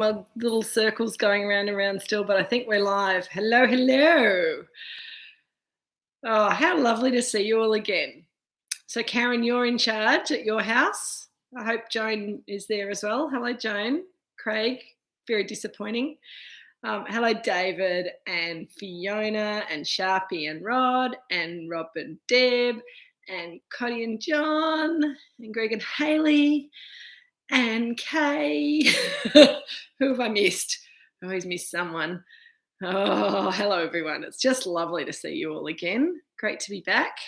my little circles going round and round still, but I think we're live. Hello, hello. Oh, how lovely to see you all again. So, Karen, you're in charge at your house. I hope Joan is there as well. Hello, Joan. Craig, very disappointing. Hello, David and Fiona and Sharpie and Rod and Rob and Deb and Cody and John and Greg and Haley and Kay. Who have I missed? I always miss someone. Oh, hello, everyone. It's just lovely to see you all again. Great to be back.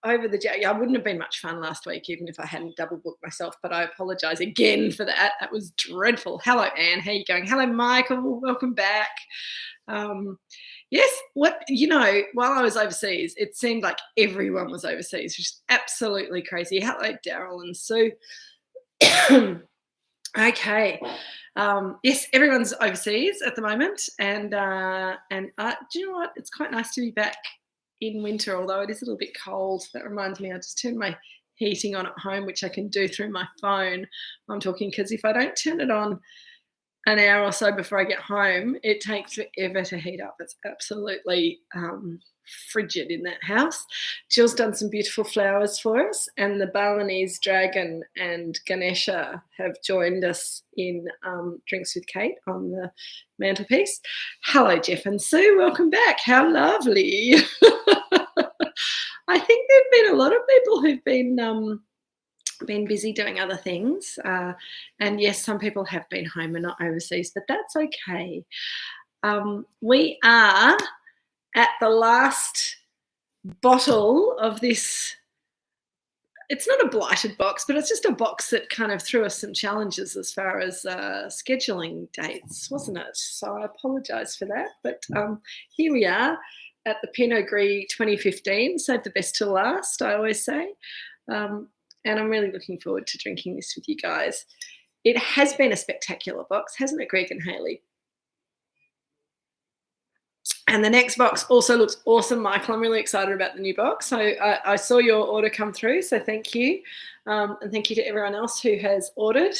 Over the I wouldn't have been much fun last week, even if I hadn't double booked myself, but I apologise again for that. That was dreadful. Hello, Anne. How are you going? Hello, Michael. Welcome back. Yes, while I was overseas, it seemed like everyone was overseas, which is absolutely crazy. Hello, Daryl and Sue. Okay. Yes, everyone's overseas at the moment, and do you know what? It's quite nice to be back in winter, although it is a little bit cold. That reminds me, I just turned my heating on at home, which I can do through my phone. I'm talking because if I don't turn it on an hour or so before I get home, it takes forever to heat up. It's absolutely frigid in that house. Jill's done some beautiful flowers for us, and the Balinese dragon and Ganesha have joined us in Drinks with Kate on the mantelpiece. Hello, Jeff and Sue. Welcome back. How lovely. I think there have been a lot of people who've been busy doing other things. And yes, some people have been home and not overseas, but that's okay. We are at the last bottle of this. It's not a blighted box, but it's just a box that kind of threw us some challenges as far as scheduling dates, wasn't it? So I apologise for that. But here we are at the Pinot Gris 2015. Save the best till last, I always say. And I'm really looking forward to drinking this with you guys. It has been a spectacular box, hasn't it, Greg and Haley? And the next box also looks awesome, Michael. I'm really excited about the new box. So I saw your order come through, so thank you. And thank you to everyone else who has ordered.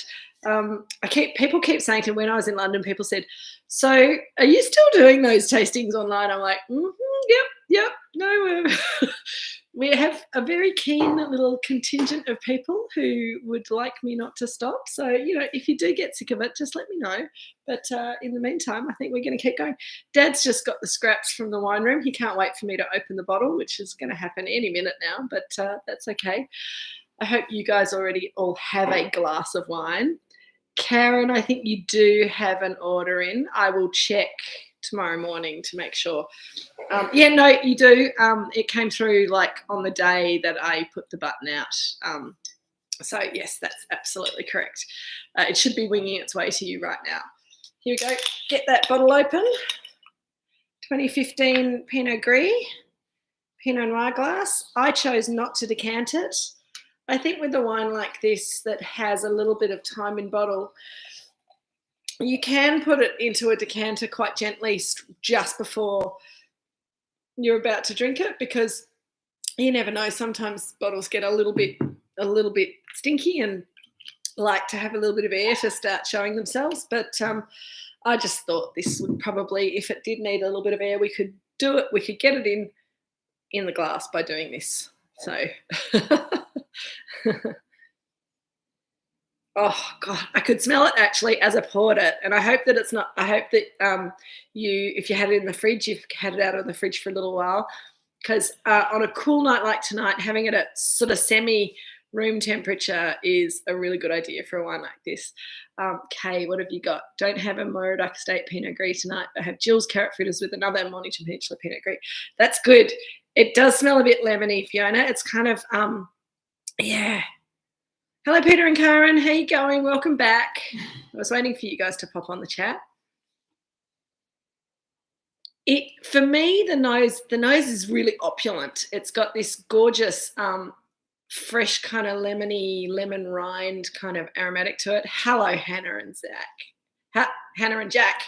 People keep saying to me, when I was in London, people said, so are you still doing those tastings online? I'm like, yep, no. We have a very keen little contingent of people who would like me not to stop. So, if you do get sick of it, just let me know. But in the meantime, I think we're going to keep going. Dad's just got the scraps from the wine room. He can't wait for me to open the bottle, which is going to happen any minute now, but that's okay. I hope you guys already all have a glass of wine. Karen, I think you do have an order in. I will check tomorrow morning to make sure. No, you do. It came through like on the day that I put the button out. So yes, that's absolutely correct. It should be winging its way to you right now. Here we go. Get that bottle open. 2015 Pinot Gris, Pinot Noir glass. I chose not to decant it. I think with a wine like this that has a little bit of time in bottle, you can put it into a decanter quite gently just before you're about to drink it, because you never know. Sometimes bottles get a little bit stinky and like to have a little bit of air to start showing themselves. But I just thought this would probably, if it did need a little bit of air, we could do it. We could get it in the glass by doing this. So. Oh God, I could smell it actually as I poured it, and I hope that it's not. I hope that if you had it in the fridge, you've had it out of the fridge for a little while, because on a cool night like tonight, having it at sort of semi-room temperature is a really good idea for a wine like this. Kay, what have you got? Don't have a Moorooduc Estate Pinot Gris tonight. I have Jill's carrot fritters with another Mornington Peninsula Pinot Gris. That's good. It does smell a bit lemony, Fiona. It's kind of yeah. Hello, Peter and Karen. How you going? Welcome back. I was waiting for you guys to pop on the chat. For me, the nose is really opulent. It's got this gorgeous, fresh kind of lemon rind kind of aromatic to it. Hello, Hannah and Zach. Hannah and Jack.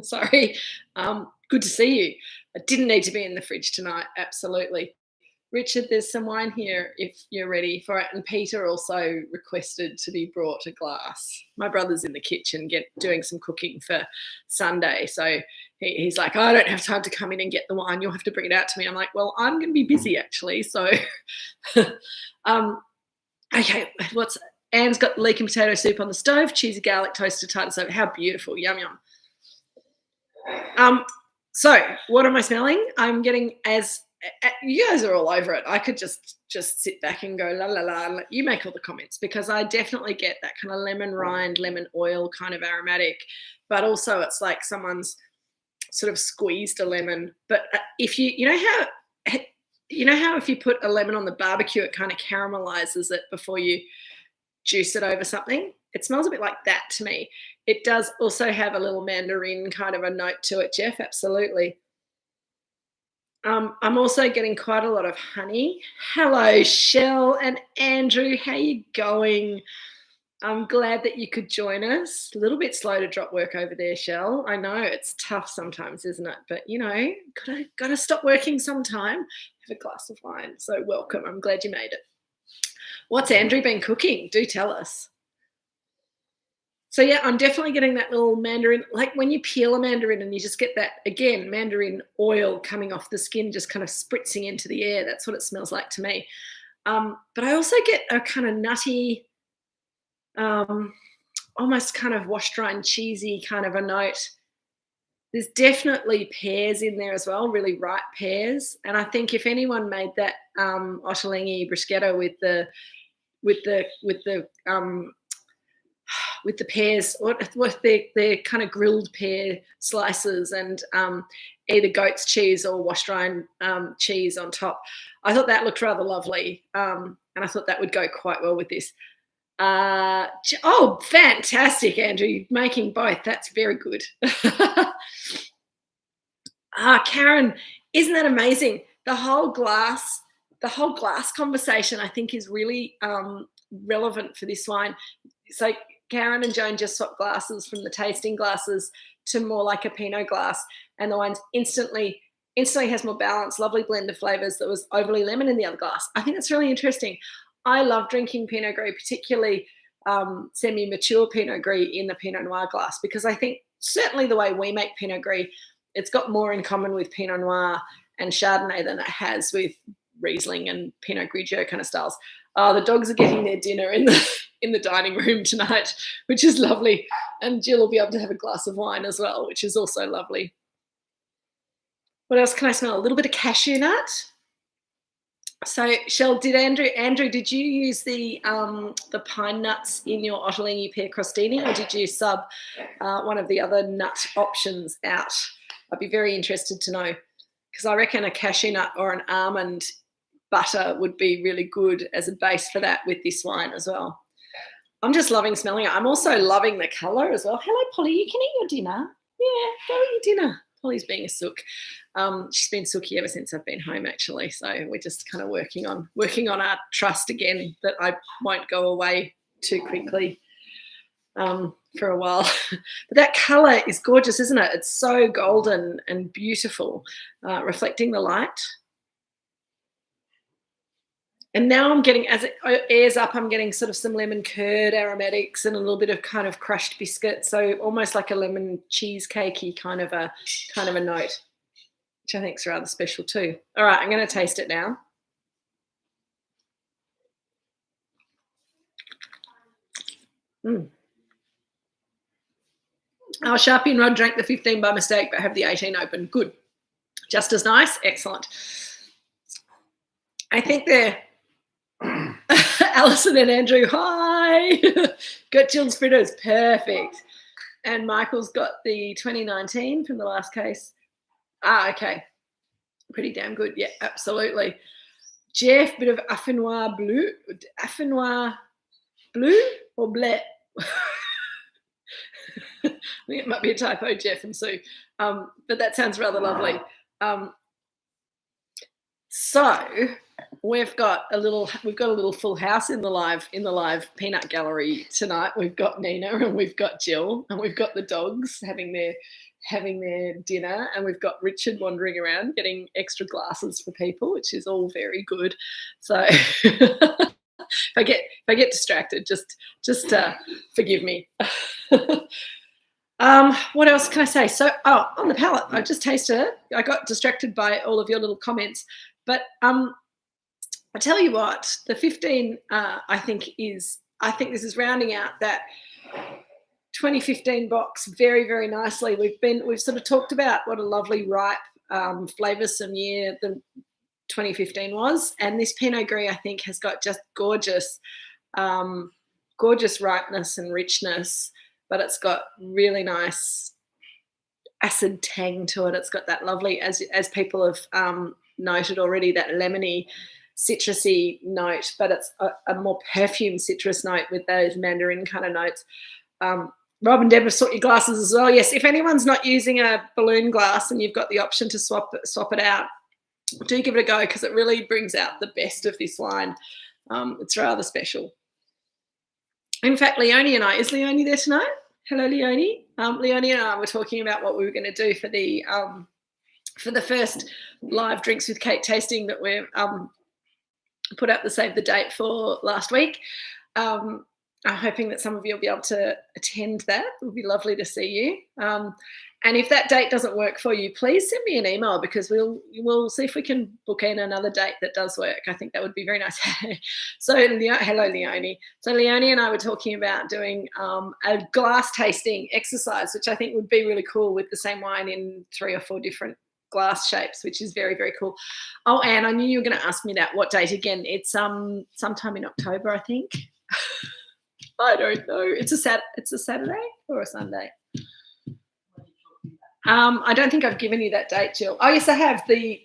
Sorry. Good to see you. I didn't need to be in the fridge tonight. Absolutely. Richard, there's some wine here if you're ready for it. And Peter also requested to be brought a glass. My brother's in the kitchen doing some cooking for Sunday. So he's like, I don't have time to come in and get the wine. You'll have to bring it out to me. I'm like, well, I'm going to be busy actually. So, okay, Anne's got leek and potato soup on the stove, cheesy garlic toasted tartar soap. How beautiful. Yum, yum. So what am I smelling? I'm getting you guys are all over it. I could just sit back and go la la la and let you make all the comments, because I definitely get that kind of lemon rind, lemon oil kind of aromatic, but also it's like someone's sort of squeezed a lemon. But if you know how if you put a lemon on the barbecue, it kind of caramelizes it before you juice it over something. It smells a bit like that to me. It does also have a little mandarin kind of a note to it, Jeff. Absolutely. I'm also getting quite a lot of honey. Hello, Shell and Andrew. How you going? I'm glad that you could join us. A little bit slow to drop work over there, Shell. I know it's tough sometimes, isn't it? But, gotta stop working sometime. Have a glass of wine. So welcome. I'm glad you made it. What's Andrew been cooking? Do tell us. So, yeah, I'm definitely getting that little mandarin, like when you peel a mandarin and you just get that, again, mandarin oil coming off the skin, just kind of spritzing into the air. That's what it smells like to me. But I also get a kind of nutty, almost kind of washed-rind cheesy kind of a note. There's definitely pears in there as well, really ripe pears. And I think if anyone made that Ottolenghi bruschetta with the pears, with the kind of grilled pear slices and either goat's cheese or washed rind cheese on top, I thought that looked rather lovely, and I thought that would go quite well with this. Oh, fantastic, Andrew, making both. That's very good. Karen, isn't that amazing? The whole glass conversation, I think, is really relevant for this wine. So Karen and Joan just swapped glasses from the tasting glasses to more like a Pinot glass, and the wine's instantly has more balance, lovely blend of flavours that was overly lemon in the other glass. I think that's really interesting. I love drinking Pinot Gris, particularly semi-mature Pinot Gris in the Pinot Noir glass, because I think certainly the way we make Pinot Gris, it's got more in common with Pinot Noir and Chardonnay than it has with Riesling and Pinot Grigio kind of styles. The dogs are getting their dinner in the dining room tonight, which is lovely. And Jill will be able to have a glass of wine as well, which is also lovely. What else can I smell? A little bit of cashew nut. So, Shell, Andrew, did you use the pine nuts in your Ottolenghi pear crostini, or did you sub one of the other nut options out? I'd be very interested to know, because I reckon a cashew nut or an almond butter would be really good as a base for that with this wine as well. I'm just loving smelling it. I'm also loving the colour as well. Hello, Polly, you can eat your dinner. Yeah, go eat your dinner. Polly's being a sook. She's been sooky ever since I've been home, actually. So we're just kind of working on our trust again that I won't go away too quickly for a while. But that colour is gorgeous, isn't it? It's so golden and beautiful, reflecting the light. And now I'm getting, as it airs up, I'm getting sort of some lemon curd aromatics and a little bit of kind of crushed biscuit. So almost like a lemon cheesecakey kind of a note, which I think is rather special too. All right, I'm going to taste it now. Our Sharpie and Rod drank the 15 by mistake, but have the 18 open. Good. Just as nice. Excellent. I think they're Alison and Andrew, hi. Got Jill's fritters, perfect. And Michael's got the 2019 from the last case. Okay. Pretty damn good. Yeah, absolutely. Jeff, bit of Affinois bleu. Affinois bleu or bleu? I think it might be a typo, Jeff and Sue. But that sounds rather lovely. So we've got a little full house in the live peanut gallery tonight. We've got Nina and we've got Jill and we've got the dogs having their dinner, and we've got Richard wandering around getting extra glasses for people, which is all very good. So if I get distracted, just forgive me. What else can I say? So, on the palate, I just tasted it. I got distracted by all of your little comments, but I tell you what, the 15, I think this is rounding out that 2015 box very, very nicely. We've sort of talked about what a lovely ripe, flavoursome year the 2015 was, and this Pinot Gris I think has got just gorgeous ripeness and richness, but it's got really nice acid tang to it. It's got that lovely, as people have noted already, that lemony, citrusy note, but it's a more perfumed citrus note with those mandarin kind of notes. Rob and Deb have sort your glasses as well. Yes, if anyone's not using a balloon glass and you've got the option to swap it out, do give it a go, because it really brings out the best of this wine. It's rather special. In fact, is Leonie there tonight? Hello, Leonie. Leonie and I were talking about what we were going to do for the first live Drinks with Kate tasting that we've put up the save the date for last week. I'm hoping that some of you will be able to attend that. It would be lovely to see you. And if that date doesn't work for you, please send me an email, because we'll see if we can book in another date that does work. I think that would be very nice. So, hello, Leonie. So Leonie and I were talking about doing a glass tasting exercise, which I think would be really cool, with the same wine in 3 or 4 different glass shapes, which is very, very cool. Oh, Anne, I knew you were going to ask me that. What date again? It's sometime in October, I think. I don't know. It's a Saturday or a Sunday. I don't think I've given you that date, Jill. Oh yes, I have. The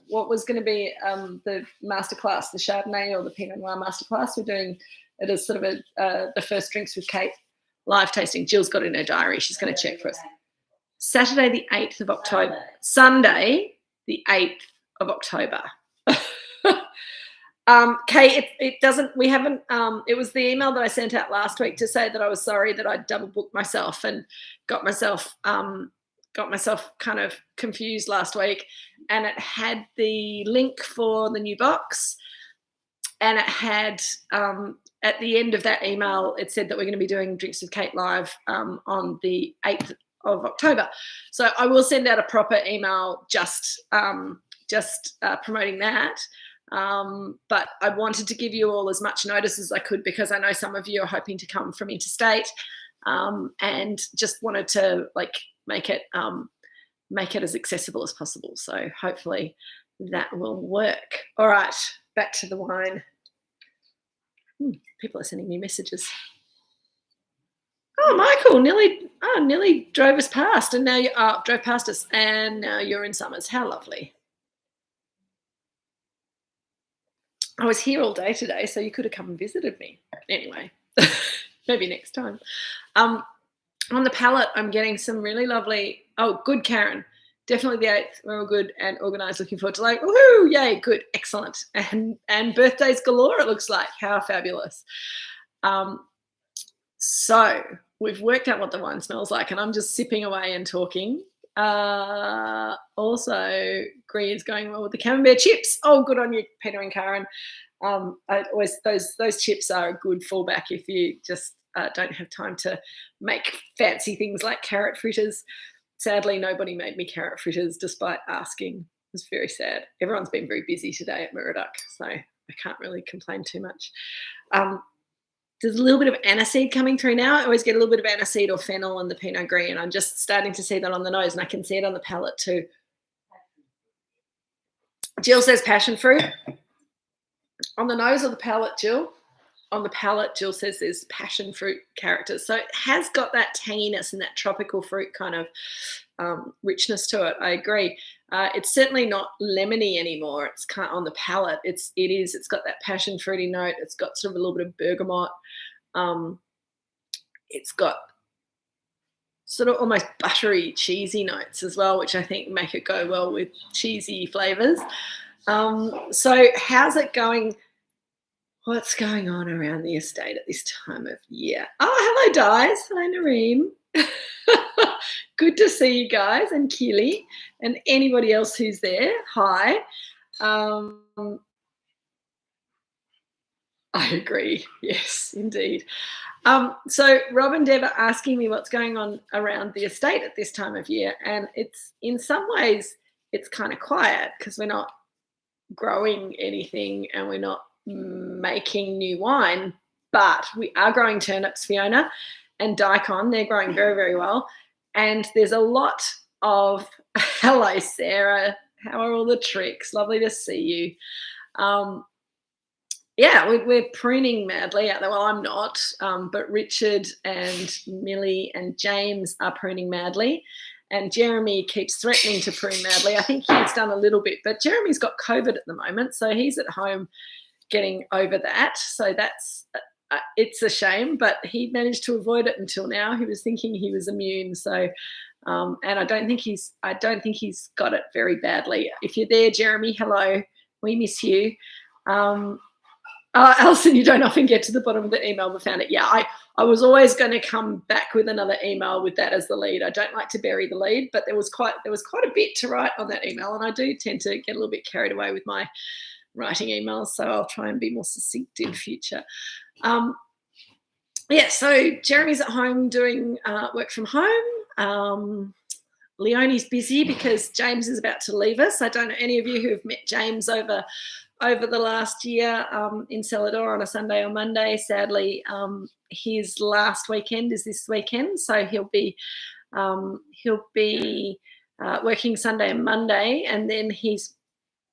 what was going to be the masterclass, the Chardonnay or the Pinot Noir masterclass. We're doing it as sort of the first Drinks with Kate live tasting. Jill's got it in her diary. She's going to check for us. Saturday, the 8th of October. Sunday, the 8th of October. Kate, we haven't, it was the email that I sent out last week to say that I was sorry that I double booked myself and got myself kind of confused last week, and it had the link for the new box, and it had, at the end of that email, it said that we're going to be doing Drinks with Kate live on the 8th of October. So I will send out a proper email just promoting that. But I wanted to give you all as much notice as I could, because I know some of you are hoping to come from interstate, and just wanted to make it as accessible as possible. So hopefully that will work. All right, back to the wine. People are sending me messages. Oh, Michael, nearly drove us past, and now drove past us, and now you're in Summers. How lovely. I was here all day today, so you could have come and visited me. Anyway, maybe next time. On the palate, I'm getting some really lovely. Oh, good, Karen. Definitely the 8th. We're all good and organised. Looking forward to woohoo, yay, good, excellent. And birthdays galore, it looks like. How fabulous. So we've worked out what the wine smells like, and I'm just sipping away and talking. Also, Gris is going well with the camembert chips. Oh, good on you, Peter and Karen. Those chips are a good fallback if you just don't have time to make fancy things like carrot fritters. Sadly, nobody made me carrot fritters despite asking. It was very sad. Everyone's been very busy today at Moorooduc, so I can't really complain too much. There's a little bit of aniseed coming through now. I always get a little bit of aniseed or fennel in the Pinot Gris, and I'm just starting to see that on the nose, and I can see it on the palate too. Jill says passion fruit. On the nose or the palate, Jill? On the palate, Jill says there's passion fruit characters. So it has got that tanginess and that tropical fruit kind of richness to it. I agree. It's certainly not lemony anymore. It's kind of on the palate. It's got that passion fruity note. It's got sort of a little bit of bergamot. It's got sort of almost buttery, cheesy notes as well, which I think make it go well with cheesy flavours. So how's it going? What's going on around the estate at this time of year? Oh, hello, Dies. Hello, Noreen. Good to see you guys, and Keely, and anybody else who's there. Hi. I agree. Yes, indeed. So Rob and Deb are asking me what's going on around the estate at this time of year, and it's in some ways it's kind of quiet because we're not growing anything and we're not making new wine, but we are growing turnips, Fiona, and daikon. They're growing very, very well, and there's a lot of hello, Sarah. How are all the tricks? Lovely to see you. Yeah, we're pruning madly out there. Well, I'm not, but Richard and Millie and James are pruning madly, and Jeremy keeps threatening to prune madly. I think he's done a little bit, but Jeremy's got COVID at the moment, so he's at home getting over that. So that's it's a shame, but he managed to avoid it until now. He was thinking he was immune, so and I don't think he's got it very badly. If you're there, Jeremy, hello, we miss you. Alison, you don't often get to the bottom of the email, but found it. Yeah, I was always going to come back with another email with that as the lead. I don't like to bury the lead, but there was quite a bit to write on that email, and I do tend to get a little bit carried away with my writing emails, so I'll try and be more succinct in future. Yeah, so Jeremy's at home doing work from home. Leonie's busy because James is about to leave us. I don't know any of you who have met James over the last year in Celador on a Sunday or Monday. Sadly, his last weekend is this weekend, so he'll be working Sunday and Monday, and then he's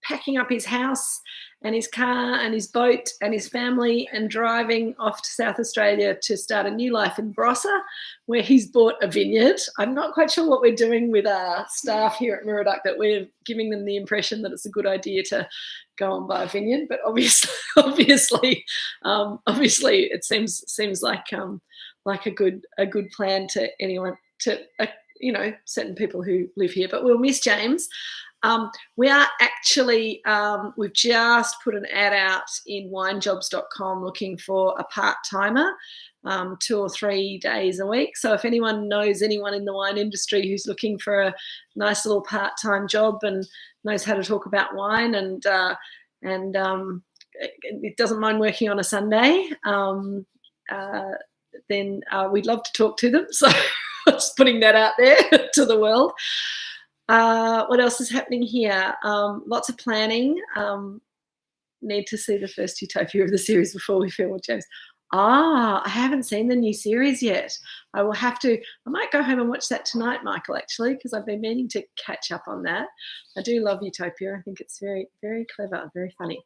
packing up his house and his car and his boat and his family and driving off to South Australia to start a new life in Barossa, where he's bought a vineyard. I'm not quite sure what we're doing with our staff here at Moorooduc, that we're giving them the impression that it's a good idea to go and buy a vineyard, but obviously it seems like a good plan to anyone, to certain people who live here. But we'll miss James. We are actually, we've just put an ad out in winejobs.com looking for a part-timer, 2 or 3 days a week. So if anyone knows anyone in the wine industry who's looking for a nice little part-time job and knows how to talk about wine and it doesn't mind working on a Sunday, then we'd love to talk to them. So just putting that out there to the world. What else is happening here? Lots of planning. Need to see the first Utopia of the series before we film with James. I haven't seen the new series yet. I might go home and watch that tonight, Michael, actually, because I've been meaning to catch up on that. I do love Utopia. I think it's very, very clever, very funny.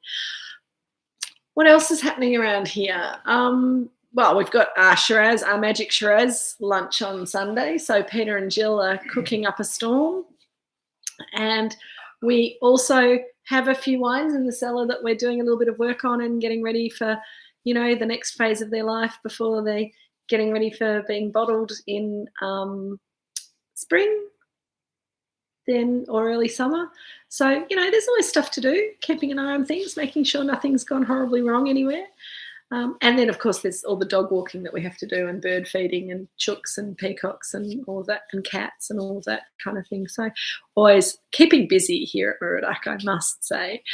What else is happening around here? Well, we've got our Magic Shiraz lunch on Sunday. So Peter and Jill are cooking up a storm. And we also have a few wines in the cellar that we're doing a little bit of work on and getting ready for, the next phase of their life before they're getting ready for being bottled in spring then or early summer. So, there's always stuff to do, keeping an eye on things, making sure nothing's gone horribly wrong anywhere. And then, of course, there's all the dog walking that we have to do and bird feeding and chooks and peacocks and all of that and cats and all of that kind of thing. So always keeping busy here at Moorooduc, I must say.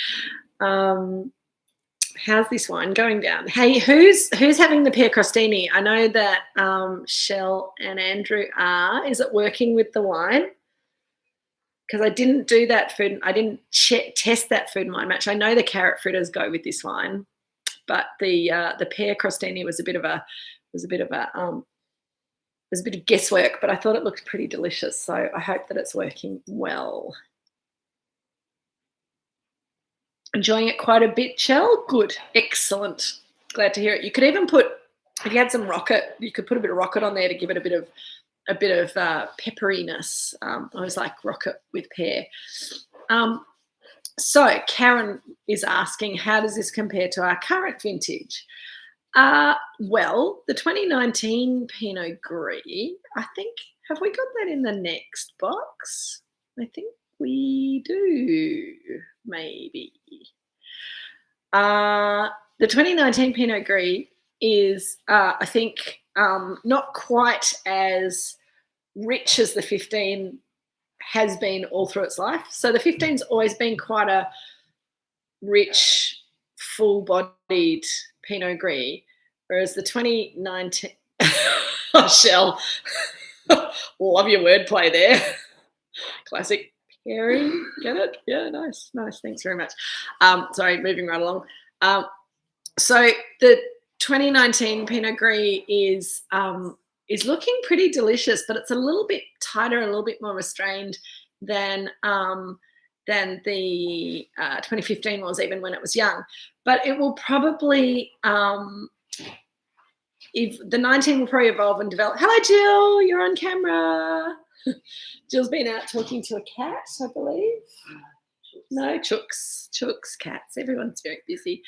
How's this wine going down? Hey, who's having the Pierre Crostini? I know that Shell and Andrew are. Is it working with the wine? Because I didn't do that food. I didn't test that food and wine match. I know the carrot fritters go with this wine. But the pear crostini was a bit of guesswork, but I thought it looked pretty delicious. So I hope that it's working well. Enjoying it quite a bit, Shell? Good, excellent. Glad to hear it. You could even put, if you had some rocket, you could put a bit of rocket on there to give it a bit of pepperiness. I always like rocket with pear. So Karen is asking, how does this compare to our current vintage? Well, the 2019 Pinot Gris, I think, have we got that in the next box? I think we do, maybe. The 2019 Pinot Gris is, I think, not quite as rich as the 15 has been all through its life. So the 15's always been quite a rich, full-bodied Pinot Gris, whereas the 2019... Oh, Shell. Love your wordplay there. Classic pairing. Get it? Yeah, nice. Thanks very much. Sorry, moving right along. So the 2019 Pinot Gris is looking pretty delicious, but it's a little bit tighter, a little bit more restrained than the 2015 was, even when it was young. But it will probably, if the 19 will probably evolve and develop. Hello, Jill, you're on camera. Jill's been out talking to a cat, I believe. No, chooks, cats. Everyone's very busy.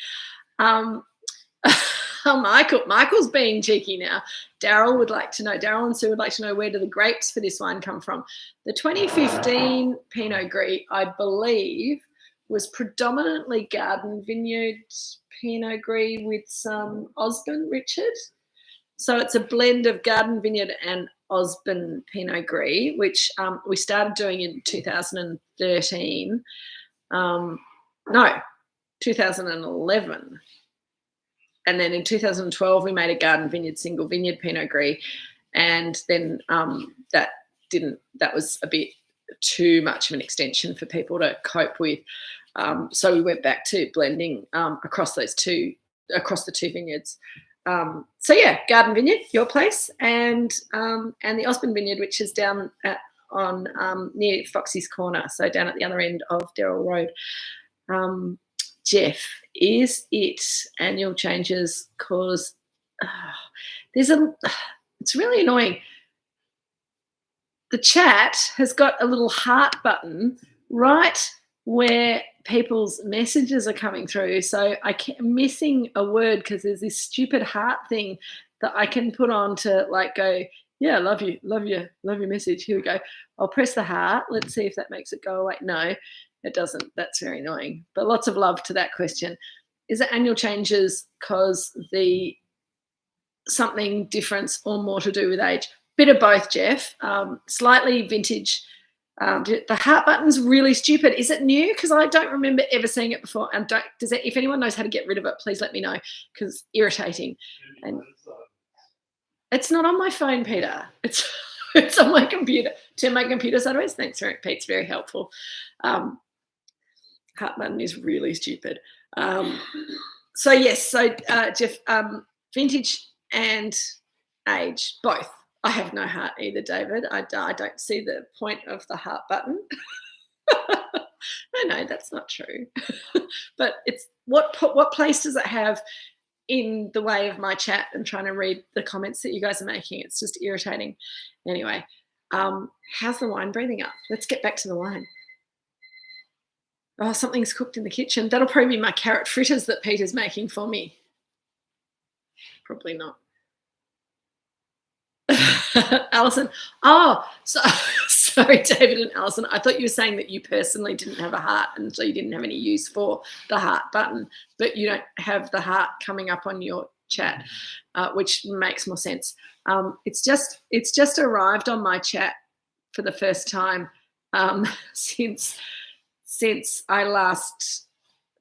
Michael's being cheeky now. Daryl and Sue would like to know, where do the grapes for this wine come from? The 2015 Pinot Gris, I believe, was predominantly garden vineyard Pinot Gris with some Osborne Richard. So it's a blend of garden vineyard and Osborne Pinot Gris, which we started doing in 2013. 2011. And then in 2012, we made a garden vineyard, single vineyard Pinot Gris. And then that was a bit too much of an extension for people to cope with. So we went back to blending across the two vineyards. So yeah, garden vineyard, your place, and the Osborne vineyard, which is down near Foxy's Corner, so down at the other end of Derrill Road. Jeff, is it annual changes cause it's really annoying. The chat has got a little heart button right where people's messages are coming through. So I'm missing a word because there's this stupid heart thing that I can put on to like go, yeah, love your message. Here we go. I'll press the heart. Let's see if that makes it go away. No, it doesn't. That's very annoying. But lots of love to that question. Is it annual changes cause the something difference or more to do with age? Bit of both, Jeff. Slightly vintage. The heart button's really stupid. Is it new? Because I don't remember ever seeing it before. And if anyone knows how to get rid of it, please let me know, because it's irritating. And it's not on my phone, Peter. It's on my computer. Turn my computer sideways. Thanks, Pete's very helpful. Heart button is really stupid. So yes, Jeff, vintage and age, both. I have no heart either, David. I don't see the point of the heart button. No, that's not true. But it's what place does it have in the way of my chat and trying to read the comments that you guys are making? It's just irritating. Anyway, how's the wine breathing up? Let's get back to the wine. Oh, something's cooked in the kitchen. That'll probably be my carrot fritters that Peter's making for me. Probably not. Alison. Oh, sorry, David and Alison. I thought you were saying that you personally didn't have a heart and so you didn't have any use for the heart button, but you don't have the heart coming up on your chat, which makes more sense. It's just arrived on my chat for the first time since I last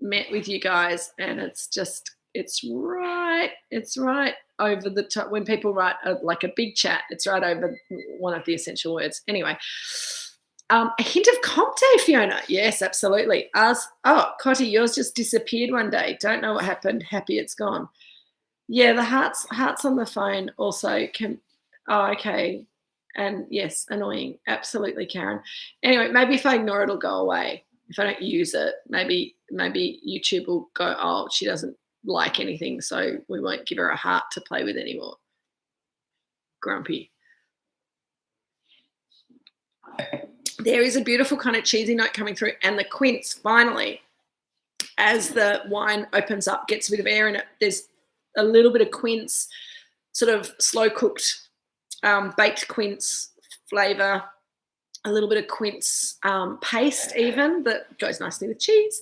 met with you guys, and it's right over the top. When people write like a big chat, it's right over one of the essential words. Anyway, a hint of comp day, Fiona. Yes, absolutely. Cotty, yours just disappeared one day. Don't know what happened. Happy it's gone. Yeah, the hearts on the phone also can. Oh, okay. And yes, annoying. Absolutely, Karen. Anyway, maybe if I ignore it, it'll go away. If I don't use it, maybe YouTube will go, oh, she doesn't like anything, so we won't give her a heart to play with anymore. Grumpy. There is a beautiful kind of cheesy note coming through, and the quince finally, as the wine opens up, gets a bit of air in it. There's a little bit of quince, sort of slow cooked baked quince flavour a little bit of quince paste even that goes nicely with cheese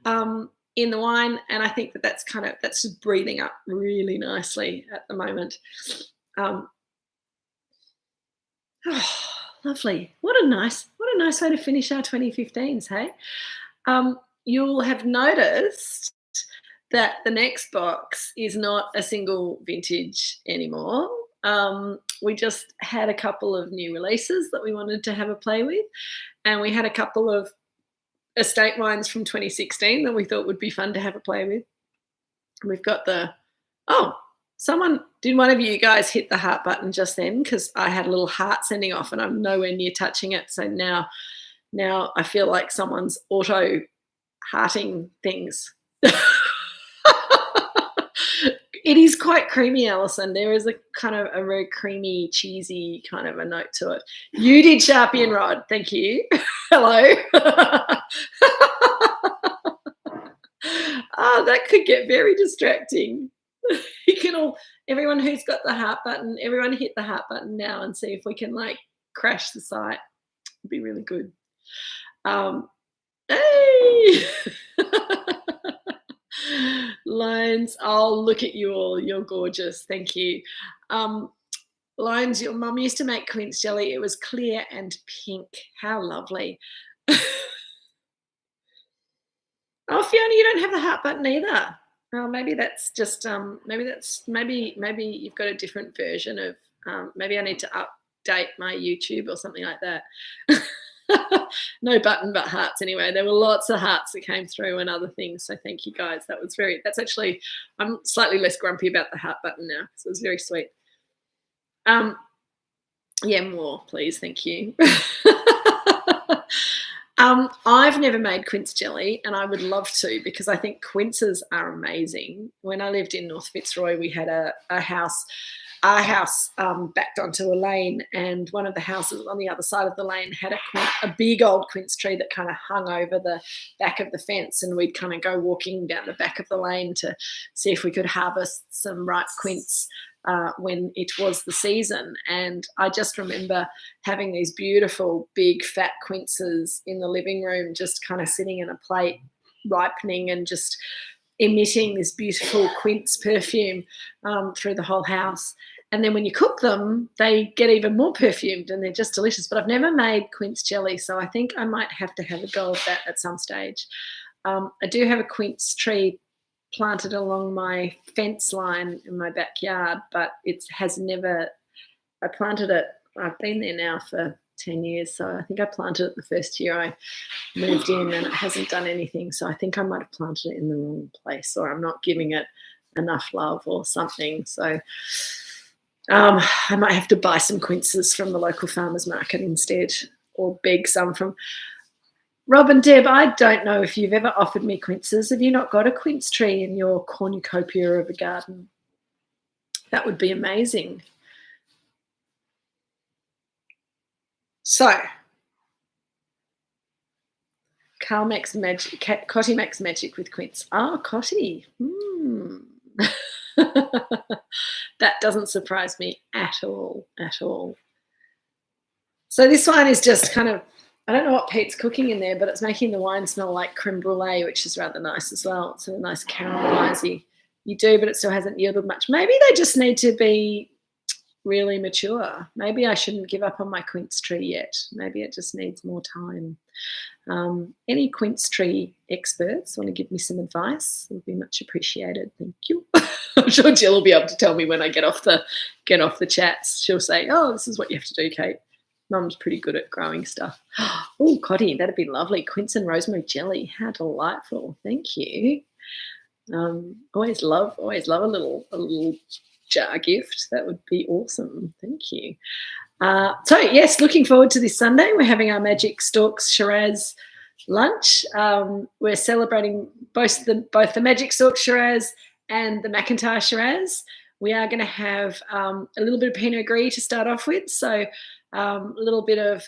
in the wine. And I think that's just breathing up really nicely at the moment. Oh, lovely. What a nice way to finish our 2015s, hey? You'll have noticed that the next box is not a single vintage anymore. We just had a couple of new releases that we wanted to have a play with, and we had a couple of estate wines from 2016 that we thought would be fun to have a play with. We've got did one of you guys hit the heart button just then? Because I had a little heart sending off and I'm nowhere near touching it. So now I feel like someone's auto hearting things. It is quite creamy, Alison. There is a kind of a very creamy, cheesy kind of a note to it. You did, Sharpie and Rod. Thank you. Hello. That could get very distracting. Everyone who's got the heart button, everyone hit the heart button now and see if we can crash the site. It'd be really good. Hey. Lines, I'll look at you all. You're gorgeous. Thank you. Lines, your mum used to make quince jelly. It was clear and pink. How lovely. Oh, Fiona, you don't have the heart button either. Well, maybe that's just maybe you've got a different version of maybe I need to update my YouTube or something like that. No button but hearts anyway. There were lots of hearts that came through and other things. So thank you guys. That's actually, I'm slightly less grumpy about the heart button now because it was very sweet. Yeah, more please. Thank you. I've never made quince jelly and I would love to because I think quinces are amazing. When I lived in North Fitzroy, we had a house. Our house backed onto a lane, and one of the houses on the other side of the lane had a big old quince tree that kind of hung over the back of the fence, and we'd kind of go walking down the back of the lane to see if we could harvest some ripe quince when it was the season. And I just remember having these beautiful big fat quinces in the living room just kind of sitting in a plate ripening and just emitting this beautiful quince perfume through the whole house. And then when you cook them, they get even more perfumed and they're just delicious. But I've never made quince jelly, so I think I might have to have a go at that at some stage. I do have a quince tree planted along my fence line in my backyard, but it has never, I planted it, I've been there now for 10 years, so I think I planted it the first year I moved in and it hasn't done anything, so I think I might have planted it in the wrong place or I'm not giving it enough love or something. So I might have to buy some quinces from the local farmers market instead or beg some from Rob and Deb. I don't know if you've ever offered me quinces. Have you not got a quince tree in your cornucopia of a garden? That would be amazing. So, Carl makes magic, Cotty makes magic with quince. Oh, Cotty. That doesn't surprise me at all, at all. So this wine is just kind of, I don't know what Pete's cooking in there, but it's making the wine smell like creme brulee, which is rather nice as well. It's a nice caramelizey. You do, but it still hasn't yielded much. Maybe they just need to be really mature. Maybe I shouldn't give up on my quince tree yet. Maybe it just needs more time. Any quince tree experts want to give me some advice? It would be much appreciated. Thank you. I'm sure Jill will be able to tell me when I get off the chats. She'll say, "Oh, this is what you have to do, Kate. Mum's pretty good at growing stuff." Oh, Cotty, that'd be lovely. Quince and rosemary jelly. How delightful. Thank you. Always love a little jar gift. That would be awesome. Thank you. So yes, looking forward to this Sunday. We're having our Magic Storks Shiraz lunch. We're celebrating both the Magic Storks Shiraz and the McIntyre Shiraz. We are going to have a little bit of Pinot Gris to start off with. So a little bit of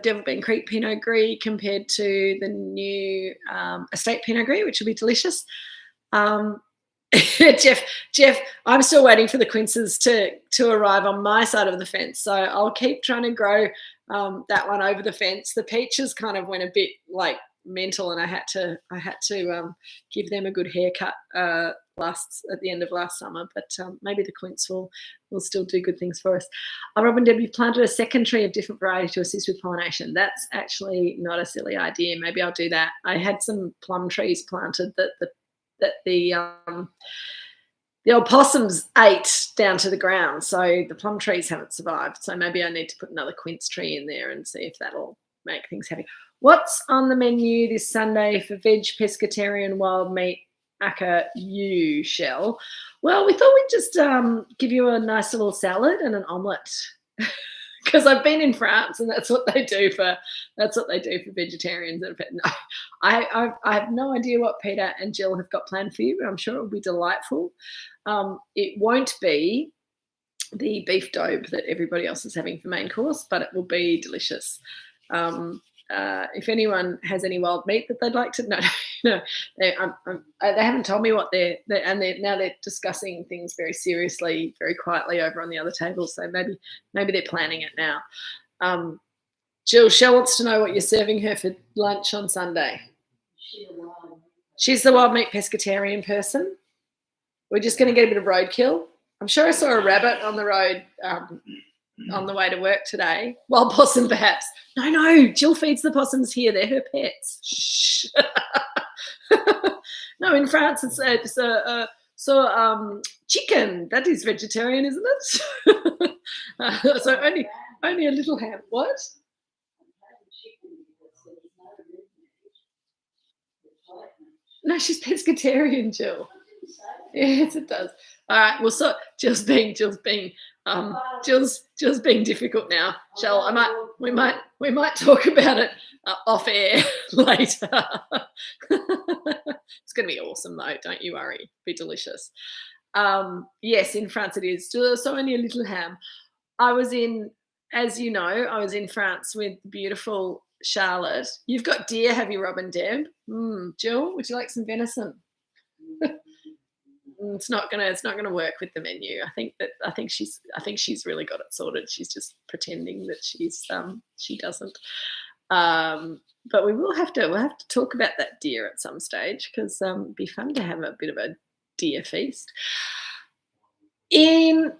Devil Bean Creek Pinot Gris compared to the new Estate Pinot Gris, which will be delicious. Jeff, I'm still waiting for the quinces to arrive on my side of the fence, so I'll keep trying to grow that one over the fence. The peaches kind of went a bit like mental, and I had to give them a good haircut at the end of last summer. But maybe the quince will still do good things for us. Rob and Deb, you've planted a second tree of different variety to assist with pollination. That's actually not a silly idea. Maybe I'll do that. I had some plum trees planted that the opossums ate down to the ground, so the plum trees haven't survived. So maybe I need to put another quince tree in there and see if that'll make things happy. What's on the menu this Sunday for veg, pescatarian, wild meat, Aka you, Shell? Well, we thought we'd just give you a nice little salad and an omelette. Because I've been in France, and that's what they do for vegetarians. No, I have no idea what Peter and Jill have got planned for you, but I'm sure it will be delightful. It won't be the beef daube that everybody else is having for main course, but it will be delicious. If anyone has any wild meat that they'd like to, no, they haven't told me what they're discussing things very seriously, very quietly over on the other table. So maybe they're planning it now. Jill, Shell wants to know what you're serving her for lunch on Sunday. She's the wild meat pescatarian person. We're just going to get a bit of roadkill. I'm sure I saw a rabbit on the road on the way to work today. Wild possum, perhaps. No, Jill feeds the possums here. They're her pets. Shh. No, in France it's chicken. That is vegetarian, isn't it? So only a little ham. What? No, she's pescatarian, Jill. Yes, it does. All right. Well, so Jill's being difficult now. Shell, we might talk about it off air later. It's going to be awesome though. Don't you worry. Be delicious. Yes, in France it is. So only a little ham. As you know, I was in France with beautiful Charlotte. You've got deer, have you, Rob and Deb? Jill, would you like some venison? It's not gonna work with the menu. I think she's really got it sorted. She's just pretending that she doesn't. But we'll have to talk about that deer at some stage, because it'd be fun to have a bit of a deer feast. In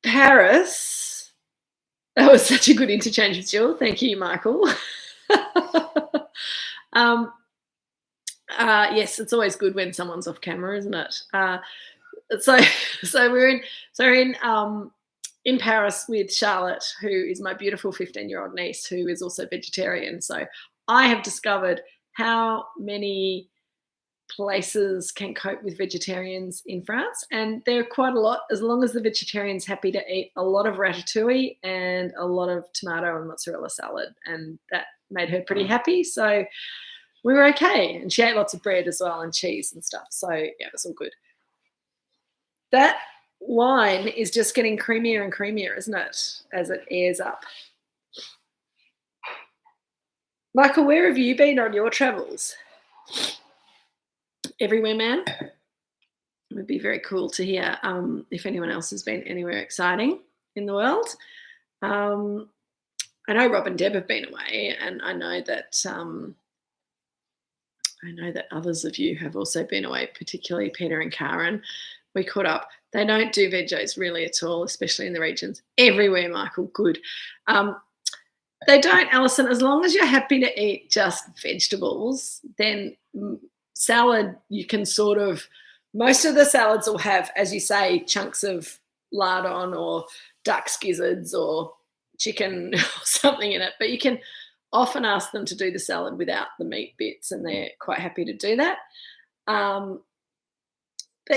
Paris, that was such a good interchange with Jill. Thank you, Michael. Yes, it's always good when someone's off camera, isn't it? So we're in Paris with Charlotte, who is my beautiful 15-year-old niece, who is also vegetarian. So I have discovered how many places can cope with vegetarians in France, and there are quite a lot, as long as the vegetarian's happy to eat a lot of ratatouille and a lot of tomato and mozzarella salad, and that made her pretty happy. So we were okay, and she ate lots of bread as well and cheese and stuff. So yeah, it was all good. That wine is just getting creamier and creamier, isn't it, as it airs up? Michael, where have you been on your travels? Everywhere, man. It would be very cool to hear if anyone else has been anywhere exciting in the world. I know Rob and Deb have been away, and I know that others of you have also been away, particularly Peter and Karen. We caught up. They don't do veggies really at all, especially in the regions. Everywhere, Michael, good. They don't, Alison. As long as you're happy to eat just vegetables, then salad, you can sort of, most of the salads will have, as you say, chunks of lardon or duck's gizzards or chicken or something in it, but you can often ask them to do the salad without the meat bits, and they're quite happy to do that. But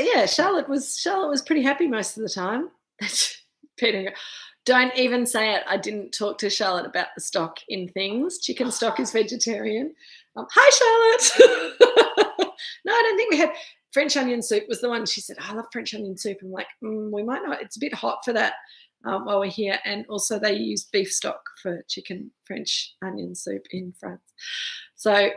yeah, Charlotte was pretty happy most of the time. Peter, don't even say it. I didn't talk to Charlotte about the stock in things. Chicken stock is vegetarian. Hi, Charlotte. No, I don't think we had French onion soup. Was the one she said, I love French onion soup. I'm like, we might not. It's a bit hot for that. while we're here. And also they use beef stock for chicken French onion soup in France. So,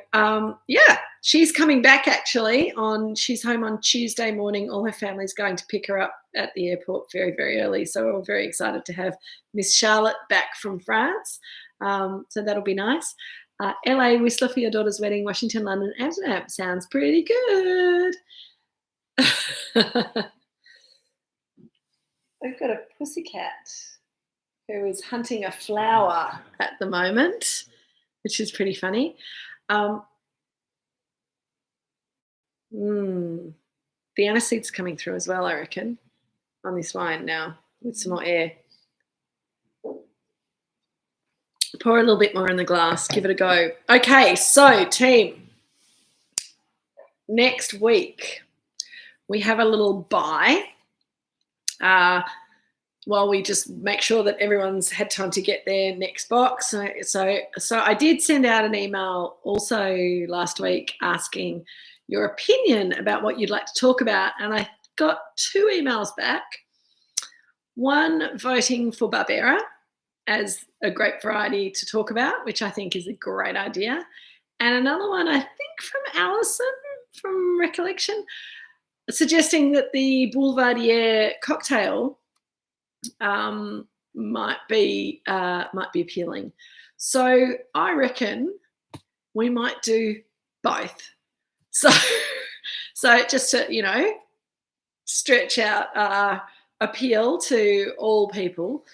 yeah, she's coming back actually she's home on Tuesday morning. All her family's going to pick her up at the airport very, very early. So we're all very excited to have Miss Charlotte back from France. So that'll be nice. LA, Whistler for your daughter's wedding, Washington, London, Amsterdam. Sounds pretty good. We've got a pussycat who is hunting a flower at the moment, which is pretty funny. The aniseed's coming through as well, I reckon, on this wine now with some more air. Pour a little bit more in the glass. Give it a go. Okay, so team, next week we have a little buy while we just make sure that everyone's had time to get their next box. So I did send out an email also last week asking your opinion about what you'd like to talk about, and I got 2 emails back. One voting for Barbera as a grape variety to talk about, which I think is a great idea. And another one, I think from Alison, from recollection, suggesting that the Boulevardier cocktail might be appealing. So I reckon we might do both. So just to, stretch out appeal to all people.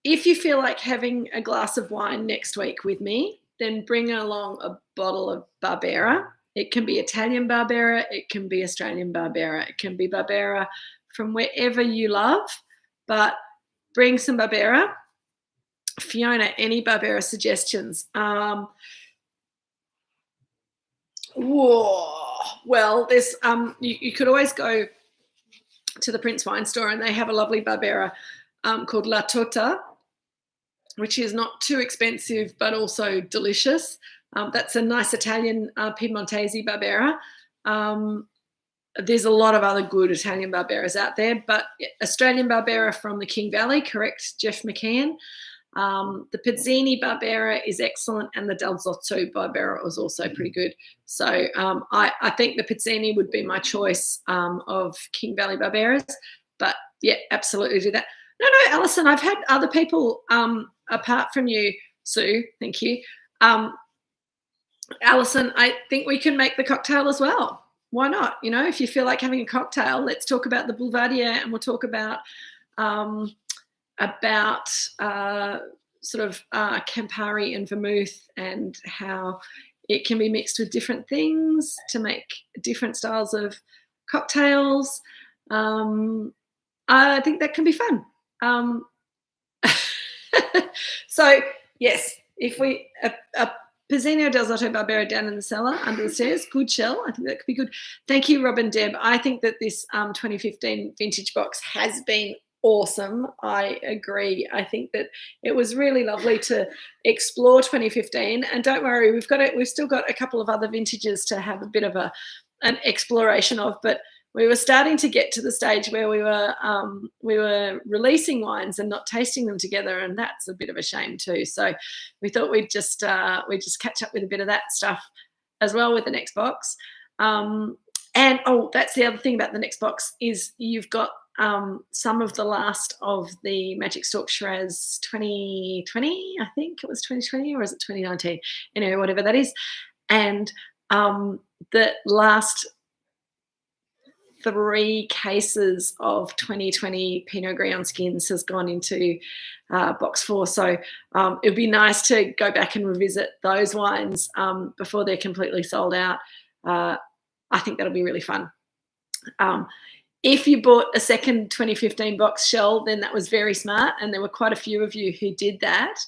If you feel like having a glass of wine next week with me, then bring along a bottle of Barbera. It can be Italian Barbera. It can be Australian Barbera. It can be Barbera from wherever you love, but bring some Barbera. Fiona, any Barbera suggestions? Well, there's you could always go to the Prince Wine Store, and they have a lovely Barbera called La Tota, which is not too expensive but also delicious. That's a nice Italian Piedmontese Barbera. There's a lot of other good Italian Barberas out there, but Australian Barbera from the King Valley, correct, Jeff McCann. The Pizzini Barbera is excellent, and the Del Zotto Barbera was also pretty good. So I think the Pizzini would be my choice of King Valley Barberas, but yeah, absolutely do that. No, Alison, I've had other people apart from you, Sue, thank you. Alison, I think we can make the cocktail as well. Why not? If you feel like having a cocktail, let's talk about the Boulevardier, and we'll talk about sort of Campari and vermouth and how it can be mixed with different things to make different styles of cocktails. I think that can be fun. So yes, if we a Pizzino Del Zotto Barbera down in the cellar under the stairs, good shell. I think that could be good. Thank you, Rob and Deb. I think that this 2015 vintage box has been awesome. I agree. I think that it was really lovely to explore 2015. And don't worry, we've still got a couple of other vintages to have a bit of an exploration of, but we were starting to get to the stage where we were releasing wines and not tasting them together, and that's a bit of a shame too. So we thought we'd just catch up with a bit of that stuff as well with the next box. And that's the other thing about the next box is you've got some of the last of the Magic Stalk Shiraz 2020, I think it was 2020, or is it 2019? Anyway, whatever that is. And the last 3 cases of 2020 Pinot Gris on skins has gone into box 4. So it would be nice to go back and revisit those wines before they're completely sold out. I think that'll be really fun. If you bought a second 2015 box shell, then that was very smart, and there were quite a few of you who did that.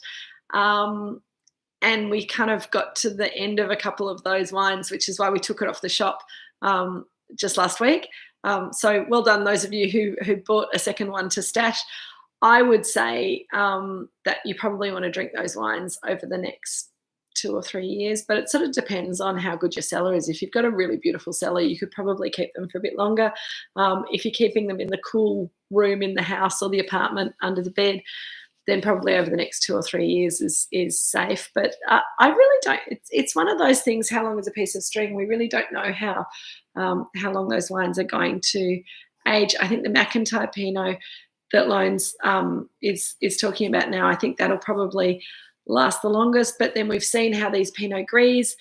And we kind of got to the end of a couple of those wines, which is why we took it off the shop just last week. So well done those of you who bought a second one to stash. I would say that you probably want to drink those wines over the next 2 or 3 years, but it sort of depends on how good your cellar is. If you've got a really beautiful cellar, you could probably keep them for a bit longer. If you're keeping them in the cool room in the house or the apartment under the bed, then probably over the next 2 or 3 years is safe. But I really don't. It's one of those things. How long is a piece of string? We really don't know how long those wines are going to age. I think the McIntyre Pinot that Loans is talking about now, I think that'll probably last the longest. But then we've seen how these Pinot Gris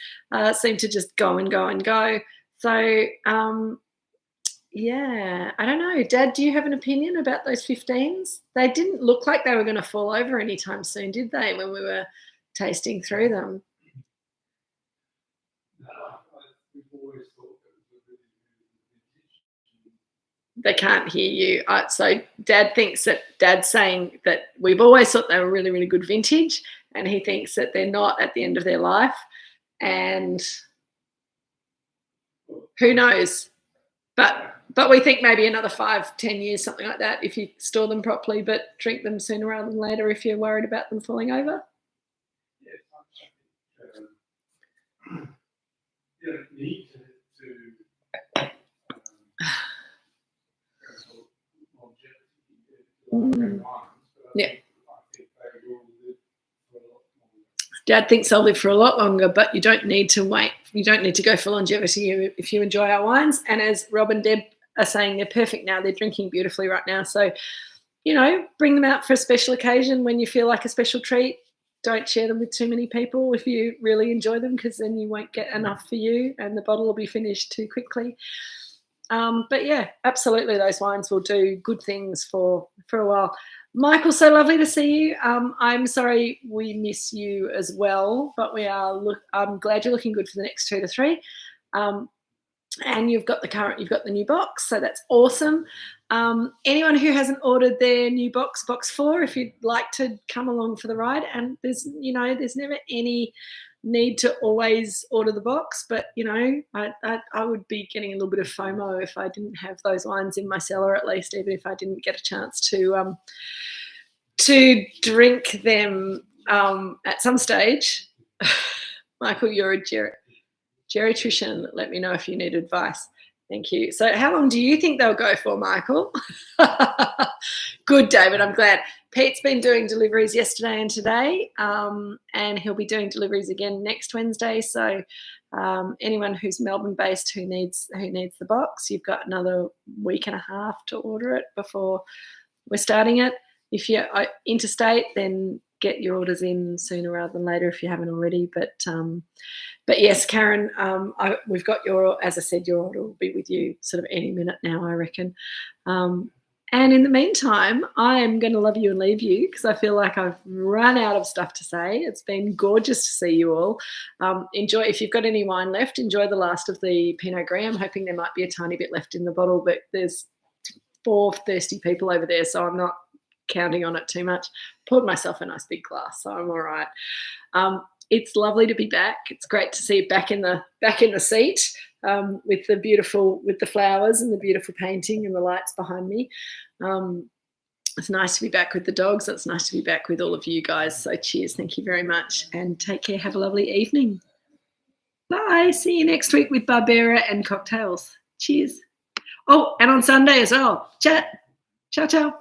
seem to just go and go and go. So yeah, I don't know. Dad, do you have an opinion about those 15s? They didn't look like they were going to fall over anytime soon, did they, when we were tasting through them? They can't hear you. So Dad's saying that we've always thought they were really, really good vintage, and he thinks that they're not at the end of their life. And who knows? But we think maybe another 5-10 years, something like that, if you store them properly, but drink them sooner rather than later if you're worried about them falling over. You don't need to yeah. Dad thinks they'll live for a lot longer, but you don't need to wait. You don't need to go for longevity if you enjoy our wines. And as Rob and Deb are saying, they're perfect now. They're drinking beautifully right now. So, bring them out for a special occasion when you feel like a special treat. Don't share them with too many people if you really enjoy them, because then you won't get enough for you and the bottle will be finished too quickly. But yeah, absolutely, those wines will do good things for a while. Michael, so lovely to see you. I'm sorry we miss you as well, but I'm glad you're looking good for the next 2 to 3. And you've got the new box, so that's awesome. Anyone who hasn't ordered their new box 4, if you'd like to come along for the ride, and there's never any need to always order the box, but I would be getting a little bit of FOMO if I didn't have those wines in my cellar, at least, even if I didn't get a chance to drink them at some stage. Michael, you're a geriatrician. Let me know if you need advice. Thank you. So how long do you think they'll go for, Michael? Good, David. I'm glad. Pete's been doing deliveries yesterday and today, and he'll be doing deliveries again next Wednesday. So anyone who's Melbourne-based who needs the box, you've got another week and a half to order it before we're starting it. If you're interstate, then get your orders in sooner rather than later if you haven't already. But yes, Karen, we've got as I said, your order will be with you sort of any minute now, I reckon. And in the meantime, I am going to love you and leave you because I feel like I've run out of stuff to say. It's been gorgeous to see you all. Enjoy, if you've got any wine left, enjoy the last of the Pinot Gris. I'm hoping there might be a tiny bit left in the bottle, but there's 4 thirsty people over there, so I'm not counting on it too much. Poured myself a nice big glass, so I'm all right. It's lovely to be back. It's great to see you back in the seat with the flowers and the beautiful painting and the lights behind me. It's nice to be back with the dogs. It's nice to be back with all of you guys. So cheers. Thank you very much, and take care. Have a lovely evening. Bye. See you next week with Barbera and cocktails. Cheers. Oh, and on Sunday as well. Ciao, ciao.